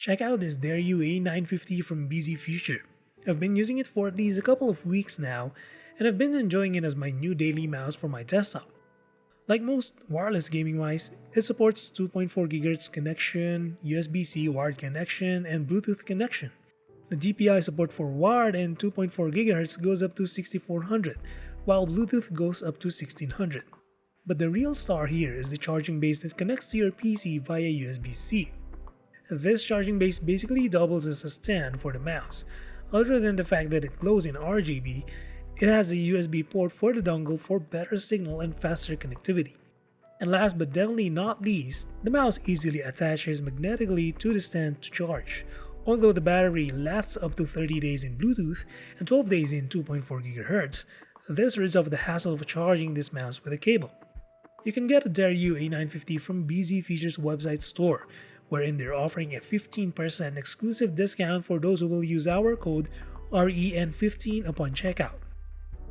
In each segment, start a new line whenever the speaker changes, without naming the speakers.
Check out this Dario A950 from BZ Future. I've been using it for at least a couple of weeks now, and I've been enjoying it as my new daily mouse for my desktop. Like most wireless gaming mice, it supports 2.4 GHz connection, USB-C wired connection, and Bluetooth connection. The DPI support for wired and 2.4 GHz goes up to 6400, while Bluetooth goes up to 1600. But the real star here is the charging base that connects to your PC via USB-C. This charging base basically doubles as a stand for the mouse. Other than the fact that it glows in RGB, it has a USB port for the dongle for better signal and faster connectivity. And last but definitely not least, the mouse easily attaches magnetically to the stand to charge. Although the battery lasts up to 30 days in Bluetooth and 12 days in 2.4 GHz, this rids off the hassle of charging this mouse with a cable. You can get a Dario A950 from BZ Features website store, wherein they're offering a 15% exclusive discount for those who will use our code REN15 upon checkout.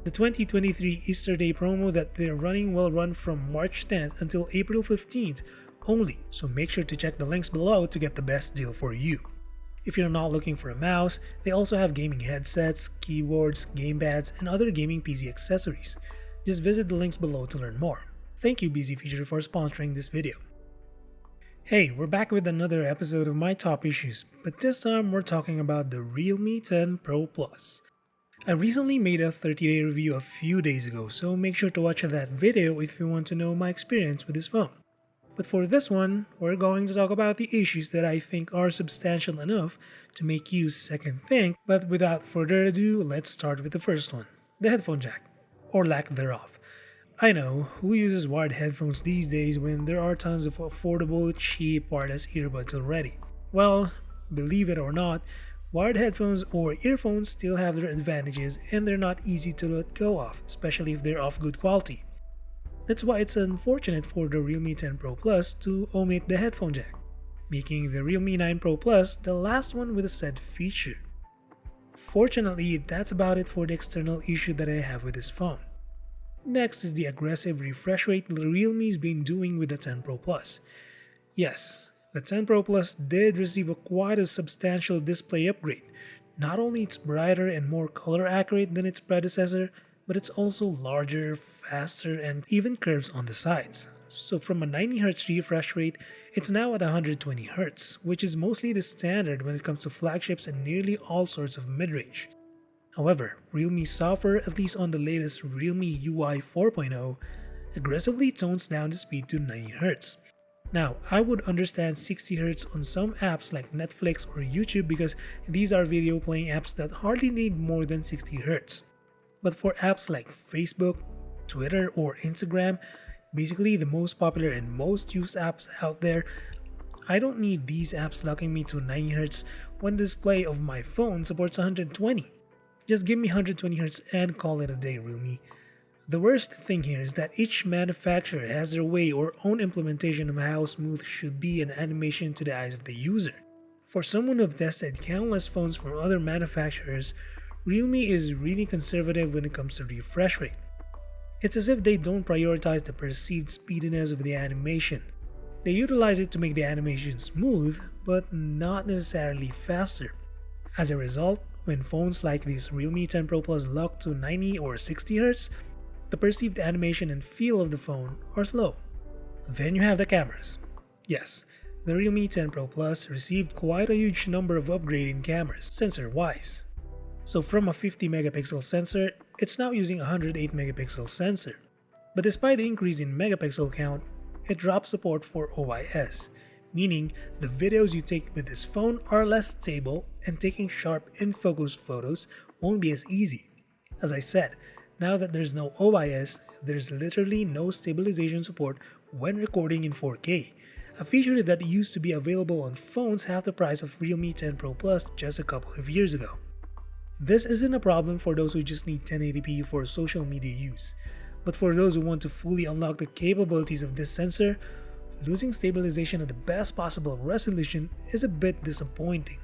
The 2023 Easter Day promo that they're running will run from March 10th until April 15th only, so make sure to check the links below to get the best deal for you. If you're not looking for a mouse, they also have gaming headsets, keyboards, gamepads, and other gaming PC accessories. Just visit the links below to learn more. Thank you BZ Feature for sponsoring this video. Hey, we're back with another episode of my top issues, but this time we're talking about the Realme 10 Pro Plus. I recently made a 30-day review a few days ago, so make sure to watch that video if you want to know my experience with this phone. But for this one, we're going to talk about the issues that I think are substantial enough to make you second think, but without further ado, let's start with the first one, the headphone jack, or lack thereof. I know, who uses wired headphones these days when there are tons of affordable, cheap wireless earbuds already? Well, believe it or not, wired headphones or earphones still have their advantages and they're not easy to let go of, especially if they're of good quality. That's why it's unfortunate for the Realme 10 Pro Plus to omit the headphone jack, making the Realme 9 Pro Plus the last one with a said feature. Fortunately, that's about it for the external issue that I have with this phone. Next is the aggressive refresh rate that Realme's been doing with the 10 Pro Plus. Yes, the 10 Pro Plus did receive quite a substantial display upgrade. Not only it's brighter and more color accurate than its predecessor, but it's also larger, faster, and even curves on the sides. So from a 90Hz refresh rate, it's now at 120Hz, which is mostly the standard when it comes to flagships and nearly all sorts of mid-range. However, Realme software, at least on the latest Realme UI 4.0, aggressively tones down the speed to 90Hz. Now, I would understand 60Hz on some apps like Netflix or YouTube because these are video playing apps that hardly need more than 60Hz. But for apps like Facebook, Twitter, or Instagram, basically the most popular and most used apps out there, I don't need these apps locking me to 90Hz when the display of my phone supports 120. Just give me 120Hz and call it a day, Realme. The worst thing here is that each manufacturer has their way or own implementation of how smooth should be an animation to the eyes of the user. For someone who've tested countless phones from other manufacturers, Realme is really conservative when it comes to refresh rate. It's as if they don't prioritize the perceived speediness of the animation. They utilize it to make the animation smooth, but not necessarily faster. As a result, when phones like this Realme 10 Pro Plus lock to 90 or 60Hz, the perceived animation and feel of the phone are slow. Then you have the cameras. Yes, the Realme 10 Pro Plus received quite a huge number of upgrading cameras, sensor-wise. So from a 50 megapixel sensor, it's now using a 108 megapixel sensor. But despite the increase in megapixel count, it drops support for OIS, meaning the videos you take with this phone are less stable and taking sharp in-focus photos won't be as easy. As I said, now that there's no OIS, there's literally no stabilization support when recording in 4K, a feature that used to be available on phones half the price of Realme 10 Pro Plus just a couple of years ago. This isn't a problem for those who just need 1080p for social media use, but for those who want to fully unlock the capabilities of this sensor, losing stabilization at the best possible resolution is a bit disappointing.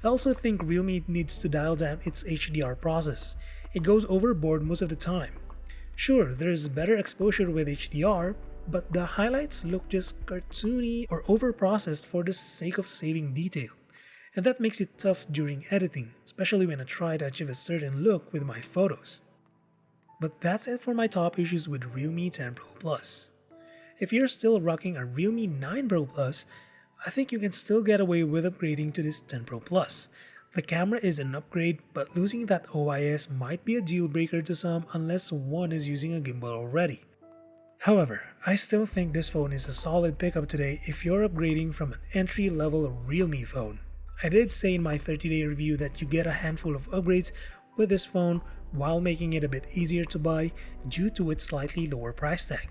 I also think Realme needs to dial down its HDR process. It goes overboard most of the time. Sure, there's better exposure with HDR, but the highlights look just cartoony or overprocessed for the sake of saving detail. and that makes it tough during editing, especially when I try to achieve a certain look with my photos. But that's it for my top issues with Realme 10 Pro Plus. If you're still rocking a Realme 9 Pro Plus, I think you can still get away with upgrading to this 10 Pro Plus. The camera is an upgrade, but losing that OIS might be a deal breaker to some unless one is using a gimbal already. However, I still think this phone is a solid pickup today if you're upgrading from an entry-level Realme phone. I did say in my 30-day review that you get a handful of upgrades with this phone while making it a bit easier to buy due to its slightly lower price tag.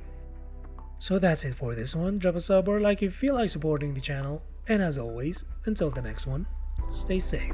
So that's it for this one. Drop a sub or like if you feel like supporting the channel, and as always, until the next one, stay safe.